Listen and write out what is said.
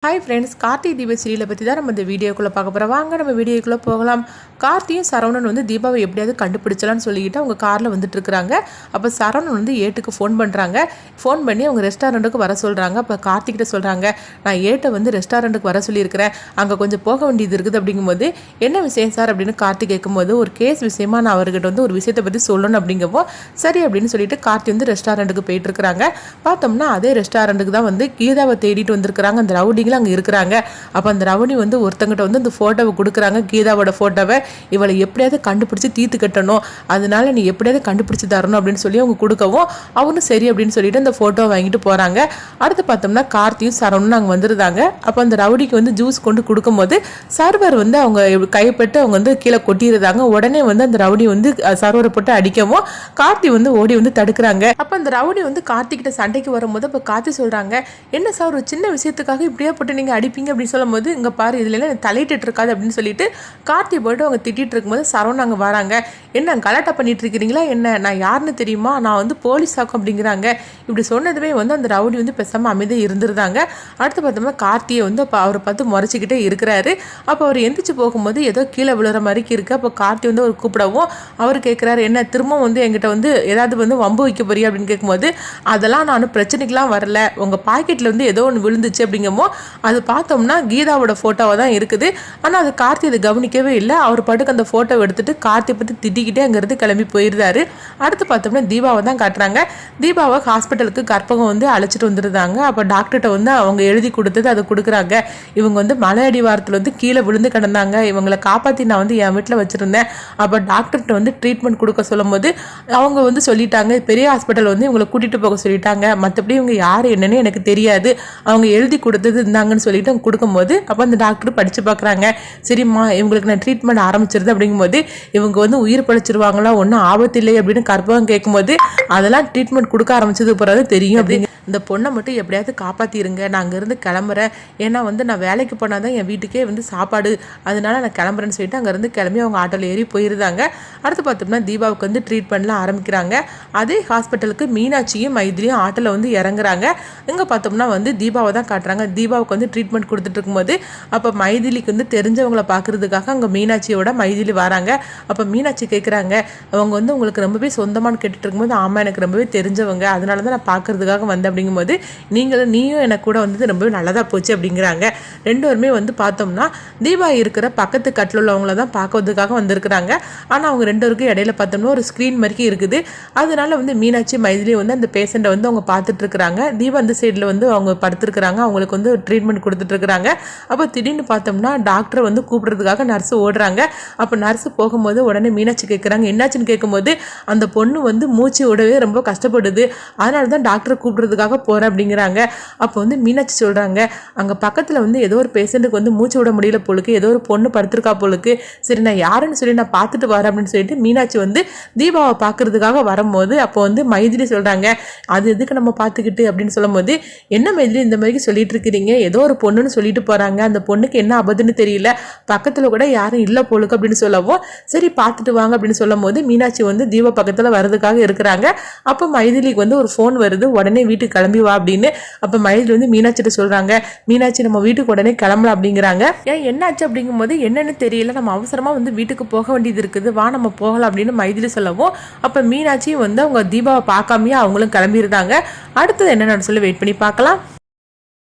Hi friends, Karthik தீப சீரியலை பற்றி தான் நம்ம இந்த வீடியோக்குள்ளே பார்க்க போகிறோம். வாங்க நம்ம வீடியோக்குள்ளே போகலாம். கார்த்தியும் சரவணன் வந்து தீபாவை எப்படியாவது கண்டுபிடிச்சலான்னு சொல்லிக்கிட்டு அவங்க காரில் வந்துட்டு இருக்கிறாங்க. அப்போ சரவணன் வந்து ஏட்டுக்கு ஃபோன் பண்ணுறாங்க. ஃபோன் பண்ணி அவங்க ரெஸ்டாரண்ட்டுக்கு வர சொல்கிறாங்க. அப்போ கார்த்திகிட்ட சொல்கிறாங்க, நான் ஏட்டை வந்து ரெஸ்டாரண்ட்டுக்கு வர சொல்லியிருக்கிறேன், அங்கே கொஞ்சம் போக வேண்டியது இருக்குது அப்படிங்கும்போது, என்ன விஷயம் சார் அப்படின்னு கார்த்திக் கேட்கும்போது, ஒரு கேஸ் விஷயமா நான் அவர்கிட்ட வந்து ஒரு விஷயத்தை பற்றி சொல்லணும் அப்படிங்கப்போ சரி அப்படின்னு சொல்லிட்டு கார்த்தி வந்து ரெஸ்டாரண்ட்டுக்கு போயிட்டு இருக்கிறாங்க. பார்த்தோம்னா அதே ரெஸ்டாரண்ட்டுக்கு தான் வந்து கீதாவை தேடிட்டு வந்திருக்கிறாங்க அந்த ரவுடி அங்கே இருக்கிறாங்க. அப்போ அந்த ரவுடி வந்து ஒருத்தங்கிட்ட வந்து அந்த ஃபோட்டோவை கொடுக்குறாங்க, கீதாவோட ஃபோட்டோவை. இவளை எப்படியாவது கண்டுபிடிச்சி தீர்த்து கட்டணும், அதனால நீ எப்படியாவது கண்டுபிடிச்சி தரணும் அப்படின்னு சொல்லி அவங்க கொடுக்கவும் அவனும் சரி அப்படின்னு சொல்லிட்டு அந்த ஃபோட்டோவை வாங்கிட்டு போகிறாங்க. அடுத்து பார்த்தோம்னா கார்த்தியும் சரவணும் அங்கே வந்துருந்தாங்க. அப்போ அந்த ரவுடிக்கு வந்து ஜூஸ் கொண்டு கொடுக்கும்போது சர்வர் வந்து அவங்க கைப்பட்டு அவங்க வந்து கீழே கொட்டிடுறாங்க. உடனே வந்து அந்த ரவுடி வந்து சர்வரை போட்டு அடிக்கவும் கார்த்தி வந்து ஓடி வந்து தடுக்கிறாங்க. அப்போ அந்த ரவுடி வந்து கார்த்திகிட்ட சண்டைக்கு வரும்போது அப்போ கார்த்தி சொல்கிறாங்க, என்ன சார் ஒரு சின்ன விஷயத்துக்காக இப்படியே போட்டு நீங்கள் அடிப்பீங்க அப்படின்னு சொல்லும்போது, இங்கே பாரு இதுலாம் தலையிட்டு இருக்காது அப்படின்னு சொல்லிட்டு கார்த்தி போய்ட்டு அவங்க திட்டிகிட்டு இருக்கும்போது சரவணன் அங்கே வராங்க. என்ன கலாட்டா பண்ணிட்டு இருக்கிறீங்களா என்ன, நான் யாருன்னு தெரியுமா, நான் வந்து போலீஸ் ஆக்கும் அப்படிங்கிறாங்க. இப்படி சொன்னதுமே வந்து அந்த ரவுடி வந்து பேசாமல் அமைதியாக இருந்துருந்தாங்க. அடுத்து பார்த்தோம்னா கார்த்தியை வந்து அப்போ அவரை பார்த்து முறைச்சிக்கிட்டே இருக்கிறாரு. அப்போ அவர் எந்திரிச்சு போகும்போது ஏதோ கீழே விழுற மாதிரிக்கு இருக்குது. அப்போ கார்த்தி வந்து அவர் கூப்பிடவும் அவர் கேட்குறாரு, என்ன திரும்ப வந்து என்கிட்ட வந்து ஏதாவது வந்து வம்பு வைக்க போறியா அப்படின்னு கேட்கும்போது, அதெல்லாம் நான் பிரச்சனைக்கெலாம் வரல, உங்கள் பாக்கெட்டில் வந்து ஏதோ ஒன்று விழுந்துச்சு அப்படிங்கமோ அது பார்த்தோம்னா கீதாவோட ஃபோட்டோவை தான் இருக்குது. ஆனால் அது கார்த்தி அதை கவனிக்கவே இல்லை. அவர் பாட்டுக்கு அந்த ஃபோட்டோவை எடுத்துகிட்டு கார்த்தியை பற்றி திட்டிக்கிட்டே அங்கேருந்து கிளம்பி போயிருந்தாரு. அடுத்து பார்த்தோம்னா தீபாவை தான் காட்டுறாங்க. தீபாவை ஹாஸ்பிட்டலுக்கு கற்பகம் வந்து அழைச்சிட்டு வந்துருந்தாங்க. அப்போ டாக்டர்கிட்ட வந்து அவங்க எழுதி கொடுத்தது அதை கொடுக்குறாங்க. இவங்க வந்து மலை அடிவாரத்தில் வந்து கீழே விழுந்து கிடந்தாங்க, இவங்களை காப்பாற்றி நான் வந்து என் வீட்டில் வச்சுருந்தேன். அப்போ டாக்டர்கிட்ட வந்து ட்ரீட்மெண்ட் கொடுக்க சொல்லும் போது அவங்க வந்து சொல்லிட்டாங்க, பெரிய ஹாஸ்பிட்டல் வந்து இவங்களை கூட்டிகிட்டு போக சொல்லிட்டாங்க, மற்றபடி இவங்க யார் என்னன்னு எனக்கு தெரியாது, அவங்க எழுதி கொடுத்தது இருந்தாங்கன்னு சொல்லிட்டு அவங்க கொடுக்கும்போது அப்போ அந்த டாக்டர் படித்து பார்க்குறாங்க. சரிம்மா இவங்களுக்கு நான் ட்ரீட்மெண்ட் ஆரம்பிச்சிருது அப்படிங்கும்போது, இவங்க வந்து உயிர் பழிச்சிருவாங்களா, ஒன்றும் ஆபத்து இல்லை அப்படின்னு கற்பகம் கேட்கும்போது, அதெல்லாம் ட்ரீட்மெண்ட் கொடுக்க ஆரம்பிச்சது பிறகு தெரியும் அப்படிங்க, இந்த பொண்ணை மட்டும் எப்படியாவது காப்பாற்றிருங்க, நான் அங்கேருந்து கிளம்புறேன், ஏன்னா வந்து நான் வேலைக்கு போனால் தான் என் வீட்டுக்கே வந்து சாப்பாடு, அதனால நான் கிளம்புறேன்னு சொல்லிட்டு அங்கேருந்து கிளம்பி அவங்க ஆட்டோவில் ஏறி போயிருந்தாங்க. அடுத்து பார்த்தோம்னா தீபாவுக்கு வந்து ட்ரீட்மெண்ட்லாம் ஆரம்பிக்கிறாங்க. அதே ஹாஸ்பிட்டலுக்கு மீனாட்சியும் மைதிலியும் ஆட்டோவில் வந்து இறங்குறாங்க. இங்கே பார்த்தோம்னா வந்து தீபாவை தான் காட்டுறாங்க. தீபாவுக்கு வந்து ட்ரீட்மெண்ட் கொடுத்துட்டு இருக்கும்போது அப்போ மைதிலிக்கு வந்து தெரிஞ்சவங்களை பார்க்குறதுக்காக அங்கே மீனாட்சியோட மைதிலி வராங்க. அப்போ மீனாட்சி கேட்குறாங்க, அவங்க வந்து உங்களுக்கு ரொம்பவே சொந்தமானு கேட்டுட்டு இருக்கும்போது, ஆமாம் எனக்கு ரொம்பவே தெரிஞ்சவங்க, அதனால தான் நான் பார்க்குறதுக்காக வந்தேன் அப்படிங்கும்போது, நீயும் எனக்கு கூட வந்தது ரொம்பவே நல்லதாக போச்சு அப்படிங்கிறாங்க. ரெண்டு பேருமே வந்து பார்த்தோம்னா தீபா இருக்கிற பக்கத்து கட்டில் உள்ளவங்கள தான் பார்க்கறதுக்காக வந்திருக்கிறாங்க. ஆனால் அவங்க ரெண்டு பேருக்கும் இடையில பார்த்தோம்னா ஒரு ஸ்க்ரீன் மாதிரி இருக்குது. அதனால வந்து மீனாட்சி மைதிலி வந்து அந்த பேஷண்ட்டை வந்து அவங்க பார்த்துட்டு இருக்கிறாங்க. தீபா அந்த சைடில் வந்து அவங்க படுத்துருக்குறாங்க, அவங்களுக்கு வந்து ட்ரீட்மெண்ட் கொடுத்துட்டு இருக்கிறாங்க. அப்போ திடீர்னு பார்த்தோம்னா டாக்டரை வந்து கூப்பிடுறதுக்காக நர்ஸு ஓடுறாங்க. அப்போ நர்ஸு போகும்போது உடனே மீனாட்சி கேட்குறாங்க, என்னாச்சுன்னு கேட்கும்போது, அந்த பொண்ணு வந்து மூச்சு விடவே ரொம்ப கஷ்டப்படுது, அதனால தான் டாக்டரை கூப்பிடுறதுக்காக போகிறேன் அப்படிங்கிறாங்க. அப்போ வந்து மீனாட்சி சொல்கிறாங்க, அங்கே பக்கத்தில் வந்து ஏதோ ஒரு பேஷண்ட்டுக்கு வந்து மூச்சு விட முடியல போலுக்கு, ஏதோ ஒரு பொண்ணு படுத்திருக்கா போலுக்கு, சரி நான் யாருன்னு சொல்லி நான் பார்த்துட்டு வரேன் அப்படின்னு சொல்லிட்டு மீனாட்சி வந்து தீபாவை பார்க்கறதுக்காக வரும்போது அப்போ வந்து மைதிலி சொல்கிறாங்க, அது எதுக்கு நம்ம பார்த்துக்கிட்டு அப்படின்னு சொல்லும் போது, என்ன மைதிலி இந்த மாதிரி சொல்லிட்டு இருக்கிறீங்க, ஏதோ ஒரு பொண்ணுன்னு சொல்லிட்டு போகிறாங்க, அந்த பொண்ணுக்கு என்ன ஆபத்துன்னு தெரியல, பக்கத்தில் கூட யாரும் இல்லை போலுக்கு அப்படின்னு சொல்லவும், சரி பார்த்துட்டு வாங்க அப்படின்னு சொல்லும் போது மீனாட்சி வந்து தீபா பக்கத்தில் வர்றதுக்காக இருக்கிறாங்க. அப்போ மைதிலிக்கு வந்து ஒரு ஃபோன் வருது, உடனே வீட்டுக்கு கிளம்பி வா அப்படின்னு. அப்போ மைதிலி வந்து மீனாட்சிட்ட சொல்கிறாங்க, மீனாட்சி நம்ம வீட்டுக்கு உடனே கிளம்பலாம் அப்படிங்கிறாங்க. ஏன் என்னாச்சு அப்படிங்கும்போது, என்னன்னு தெரியல, நம்ம அவசரமாக வந்து வீட்டுக்கு போக வேண்டியது இருக்குது, வா நம்ம போகலாம் அப்படின்னு மைதிலி சொல்லவும், அப்போ மீனாட்சியும் வந்து அவங்க தீபாவை பார்க்காமையே அவங்களும் கிளம்பியிருந்தாங்க. அடுத்தது என்னென்னு சொல்லி வெயிட் பண்ணி பார்க்கலாம்.